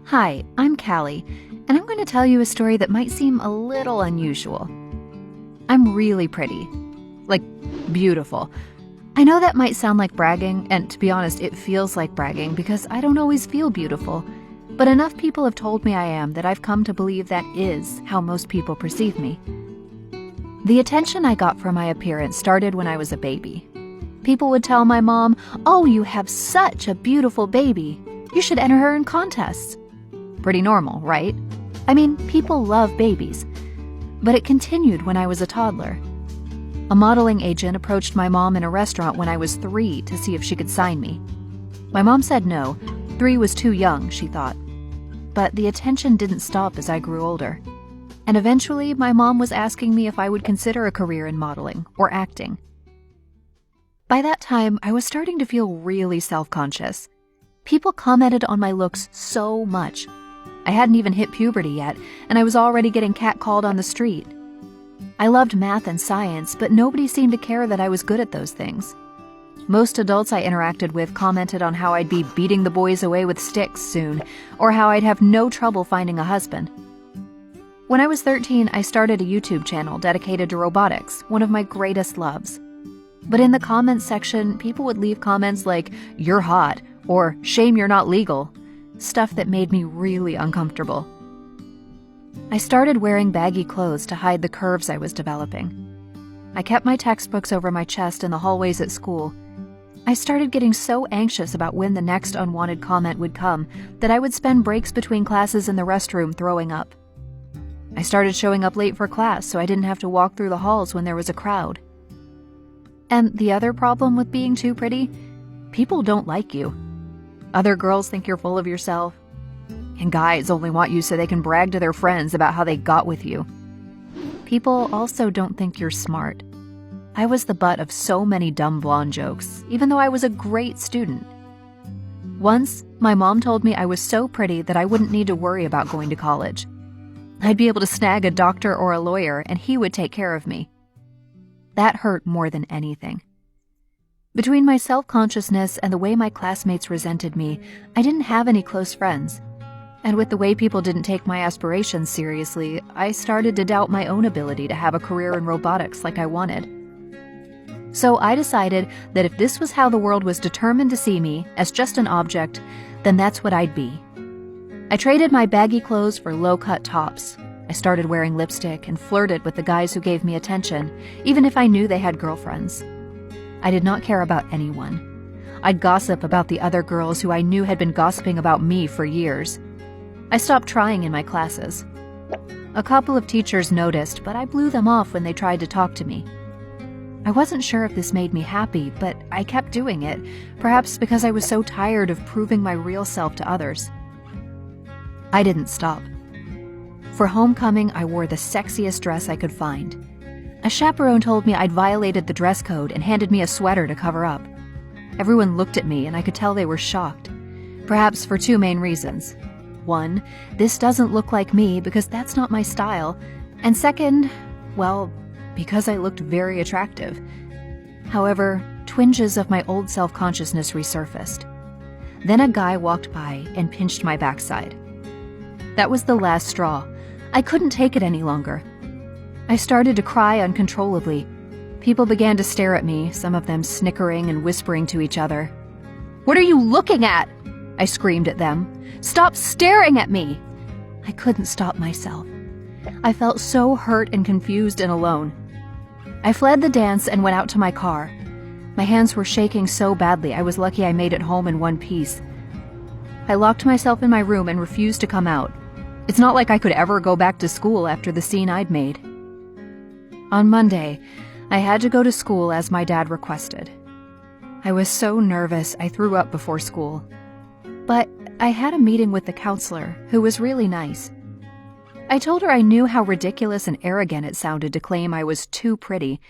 Hi, I'm Callie, and I'm going to tell you a story that might seem a little unusual. I'm really pretty. Like, beautiful. I know that might sound like bragging, and to be honest, it feels like bragging because I don't always feel beautiful. But enough people have told me I am that I've come to believe that is how most people perceive me. The attention I got for my appearance started when I was a baby. People would tell my mom, "Oh, you have such a beautiful baby. You should enter her in contests." Pretty normal, right? I mean, people love babies. But it continued when I was a toddler. A modeling agent approached my mom in a restaurant when I was 3 to see if she could sign me. My mom said no. 3 was too young, she thought. But the attention didn't stop as I grew older. And eventually, my mom was asking me if I would consider a career in modeling or acting. By that time, I was starting to feel really self-conscious. People commented on my looks so much. I hadn't even hit puberty yet, and I was already getting catcalled on the street. I loved math and science, but nobody seemed to care that I was good at those things. Most adults I interacted with commented on how I'd be beating the boys away with sticks soon, or how I'd have no trouble finding a husband. When I was 13, I started a YouTube channel dedicated to robotics, one of my greatest loves. But in the comments section, people would leave comments like, "You're hot," or "Shame you're not legal," stuff that made me really uncomfortable. I started wearing baggy clothes to hide the curves I was developing. I kept my textbooks over my chest in the hallways at school. I started getting so anxious about when the next unwanted comment would come that I would spend breaks between classes in the restroom throwing up. I started showing up late for class so I didn't have to walk through the halls when there was a crowd. And the other problem with being too pretty? People don't like you. Other girls think you're full of yourself. And guys only want you so they can brag to their friends about how they got with you. People also don't think you're smart. I was the butt of so many dumb blonde jokes, even though I was a great student. Once, my mom told me I was so pretty that I wouldn't need to worry about going to college. I'd be able to snag a doctor or a lawyer, and he would take care of me. That hurt more than anything. Between my self-consciousness and the way my classmates resented me, I didn't have any close friends. And with the way people didn't take my aspirations seriously, I started to doubt my own ability to have a career in robotics like I wanted. So I decided that if this was how the world was determined to see me, as just an object, then that's what I'd be. I traded my baggy clothes for low-cut tops. I started wearing lipstick and flirted with the guys who gave me attention, even if I knew they had girlfriends. I did not care about anyone. I'd gossip about the other girls who I knew had been gossiping about me for years. I stopped trying in my classes. A couple of teachers noticed, but I blew them off when they tried to talk to me. I wasn't sure if this made me happy, but I kept doing it, perhaps because I was so tired of proving my real self to others. I didn't stop. For homecoming, I wore the sexiest dress I could find. A chaperone told me I'd violated the dress code and handed me a sweater to cover up. Everyone looked at me and I could tell they were shocked. Perhaps for 2 main reasons. 1, this doesn't look like me because that's not my style. And second, well, because I looked very attractive. However, twinges of my old self-consciousness resurfaced. Then a guy walked by and pinched my backside. That was the last straw. I couldn't take it any longer. I started to cry uncontrollably. People began to stare at me, some of them snickering and whispering to each other. "What are you looking at?" I screamed at them. "Stop staring at me!" I couldn't stop myself. I felt so hurt and confused and alone. I fled the dance and went out to my car. My hands were shaking so badly I was lucky I made it home in one piece. I locked myself in my room and refused to come out. It's not like I could ever go back to school after the scene I'd made. On Monday, I had to go to school as my dad requested. I was so nervous I threw up before school. But I had a meeting with the counselor, who was really nice. I told her I knew how ridiculous and arrogant it sounded to claim I was too pretty,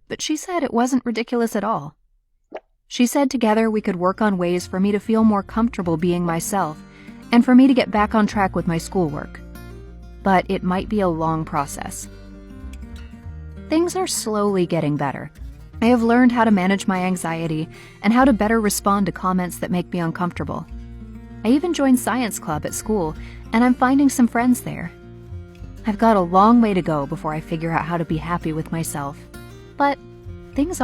but she said it wasn't ridiculous at all. She said together we could work on ways for me to feel more comfortable being myself, and for me to get back on track with my schoolwork. But it might be a long process. Things are slowly getting better. I have learned how to manage my anxiety and how to better respond to comments that make me uncomfortable. I even joined science club at school, and I'm finding some friends there. I've got a long way to go before I figure out how to be happy with myself, but things are